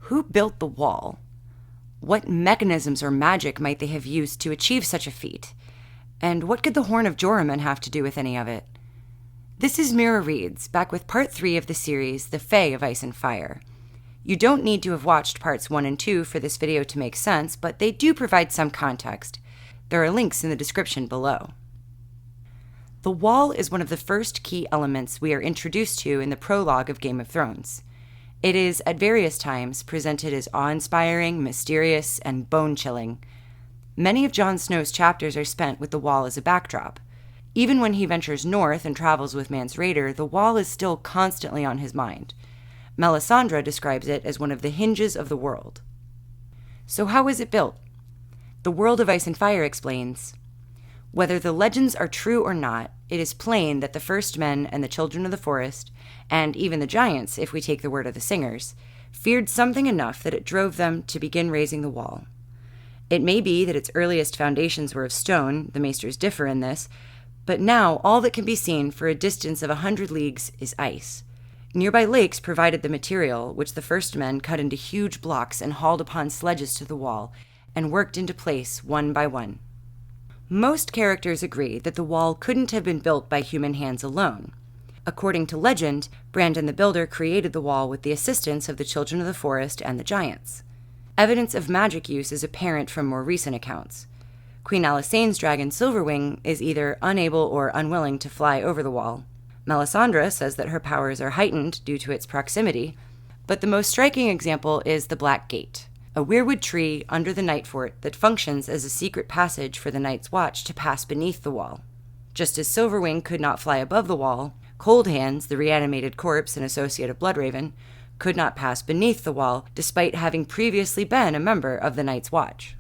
Who built the wall? What mechanisms or magic might they have used to achieve such a feat? And what could the Horn of Joramun have to do with any of it? This is Mira Reads, back with part 3 of the series, The Fae of Ice and Fire. You don't need to have watched parts 1 and 2 for this video to make sense, but they do provide some context. There are links in the description below. The wall is one of the first key elements we are introduced to in the prologue of Game of Thrones. It is, at various times, presented as awe-inspiring, mysterious, and bone-chilling. Many of Jon Snow's chapters are spent with the wall as a backdrop. Even when he ventures north and travels with Mance Rayder, the wall is still constantly on his mind. Melisandre describes it as one of the hinges of the world. So how is it built? The World of Ice and Fire explains, "Whether the legends are true or not, it is plain that the first men and the children of the forest, and even the giants, if we take the word of the singers, feared something enough that it drove them to begin raising the wall. It may be that its earliest foundations were of stone, the maesters differ in this, but now all that can be seen for a distance of 100 leagues is ice. Nearby lakes provided the material, which the first men cut into huge blocks and hauled upon sledges to the wall, and worked into place one by one." Most characters agree that the wall couldn't have been built by human hands alone. According to legend, Brandon the Builder created the wall with the assistance of the children of the forest and the giants. Evidence of magic use is apparent from more recent accounts. Queen Alysanne's dragon Silverwing is either unable or unwilling to fly over the wall. Melisandre says that her powers are heightened due to its proximity, but the most striking example is the Black Gate, a weirwood tree under the Night Fort that functions as a secret passage for the Night's Watch to pass beneath the wall. Just as Silverwing could not fly above the wall, Cold Hands, the reanimated corpse and associate of Bloodraven, could not pass beneath the wall despite having previously been a member of the Night's Watch.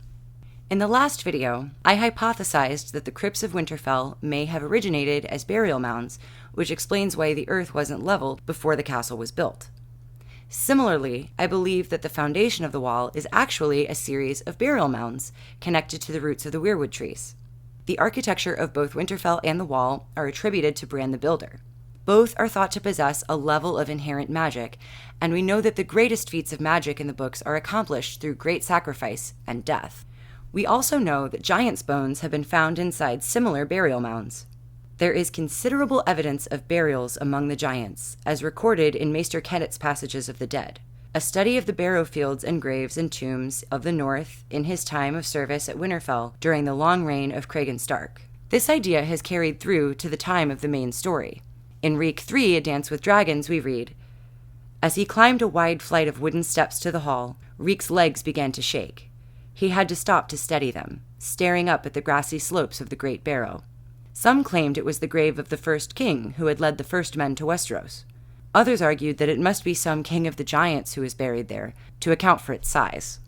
In the last video, I hypothesized that the crypts of Winterfell may have originated as burial mounds, which explains why the earth wasn't leveled before the castle was built. Similarly, I believe that the foundation of the wall is actually a series of burial mounds connected to the roots of the weirwood trees. The architecture of both Winterfell and the wall are attributed to Bran the Builder. Both are thought to possess a level of inherent magic, and we know that the greatest feats of magic in the books are accomplished through great sacrifice and death. We also know that giants' bones have been found inside similar burial mounds. There is considerable evidence of burials among the giants, as recorded in Maester Kennit's Passages of the Dead, a study of the barrow fields and graves and tombs of the North in his time of service at Winterfell during the long reign of Cregan Stark. This idea has carried through to the time of the main story. In Reek 3, A Dance with Dragons, we read, "As he climbed a wide flight of wooden steps to the hall, Reek's legs began to shake. He had to stop to steady them, staring up at the grassy slopes of the Great Barrow. Some claimed it was the grave of the first king who had led the first men to Westeros. Others argued that it must be some king of the giants who was buried there, to account for its size."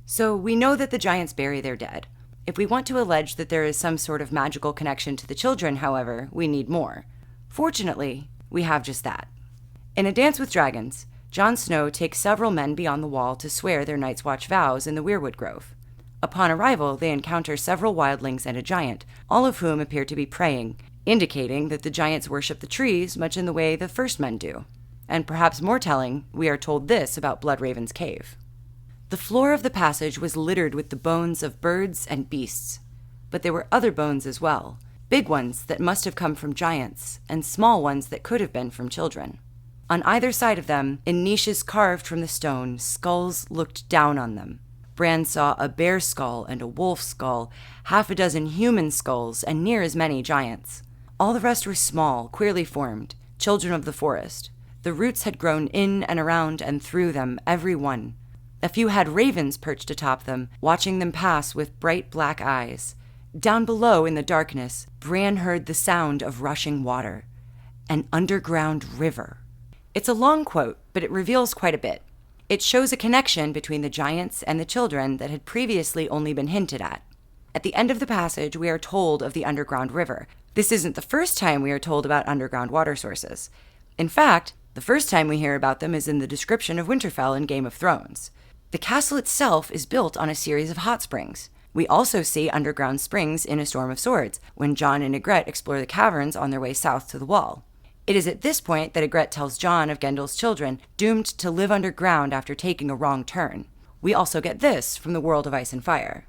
So we know that the giants bury their dead. If we want to allege that there is some sort of magical connection to the children, however, we need more. Fortunately, we have just that. In A Dance with Dragons, Jon Snow takes several men beyond the wall to swear their Night's Watch vows in the Weirwood Grove. Upon arrival, they encounter several wildlings and a giant, all of whom appear to be praying, indicating that the giants worship the trees much in the way the first men do. And perhaps more telling, we are told this about Bloodraven's cave. "The floor of the passage was littered with the bones of birds and beasts, but there were other bones as well, big ones that must have come from giants, and small ones that could have been from children. On either side of them, in niches carved from the stone, skulls looked down on them. Bran saw a bear skull and a wolf skull, 6 human skulls, and near as many giants. All the rest were small, queerly formed, children of the forest. The roots had grown in and around and through them, every one. A few had ravens perched atop them, watching them pass with bright black eyes. Down below in the darkness, Bran heard the sound of rushing water. An underground river." It's a long quote, but it reveals quite a bit. It shows a connection between the giants and the children that had previously only been hinted at. At the end of the passage, we are told of the underground river. This isn't the first time we are told about underground water sources. In fact, the first time we hear about them is in the description of Winterfell in Game of Thrones. The castle itself is built on a series of hot springs. We also see underground springs in A Storm of Swords, when Jon and Ygritte explore the caverns on their way south to the Wall. It is at this point that Ygritte tells Jon of Gendel's children, doomed to live underground after taking a wrong turn. We also get this from the world of Ice and Fire.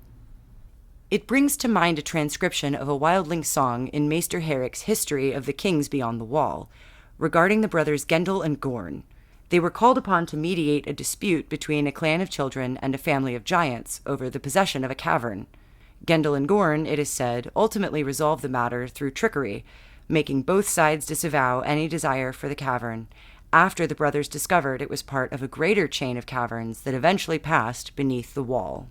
It brings to mind a transcription of a wildling song in Maester Herrick's History of the Kings Beyond the Wall, regarding the brothers Gendel and Gorn. They were called upon to mediate a dispute between a clan of children and a family of giants over the possession of a cavern. Gendel and Gorn, it is said, ultimately resolved the matter through trickery, making both sides disavow any desire for the cavern, after the brothers discovered it was part of a greater chain of caverns that eventually passed beneath the wall.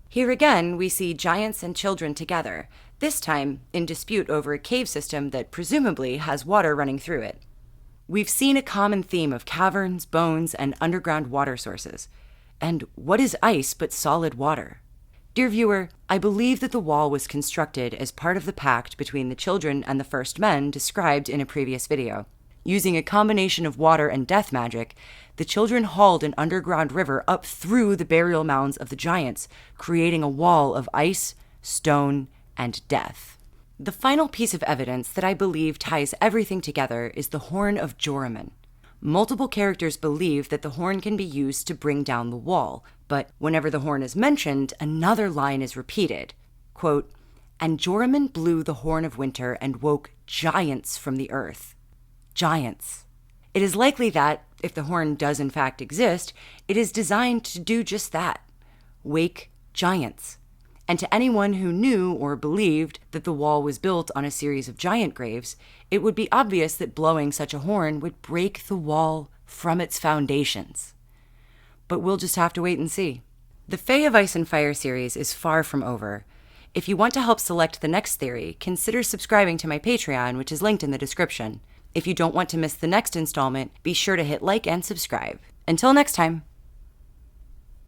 Here again, we see giants and children together, this time in dispute over a cave system that presumably has water running through it. We've seen a common theme of caverns, bones, and underground water sources. And what is ice but solid water? Dear viewer, I believe that the wall was constructed as part of the pact between the children and the first men described in a previous video. Using a combination of water and death magic, the children hauled an underground river up through the burial mounds of the giants, creating a wall of ice, stone, and death. The final piece of evidence that I believe ties everything together is the Horn of Joramun. Multiple characters believe that the horn can be used to bring down the wall, but whenever the horn is mentioned, another line is repeated. Quote, "And Joramun blew the horn of winter and woke giants from the earth." Giants. It is likely that, if the horn does in fact exist, it is designed to do just that, wake giants. And to anyone who knew or believed that the wall was built on a series of giant graves, it would be obvious that blowing such a horn would break the wall from its foundations. But we'll just have to wait and see. The Fae of Ice and Fire series is far from over. If you want to help select the next theory, consider subscribing to my Patreon, which is linked in the description. If you don't want to miss the next installment, be sure to hit like and subscribe. Until next time.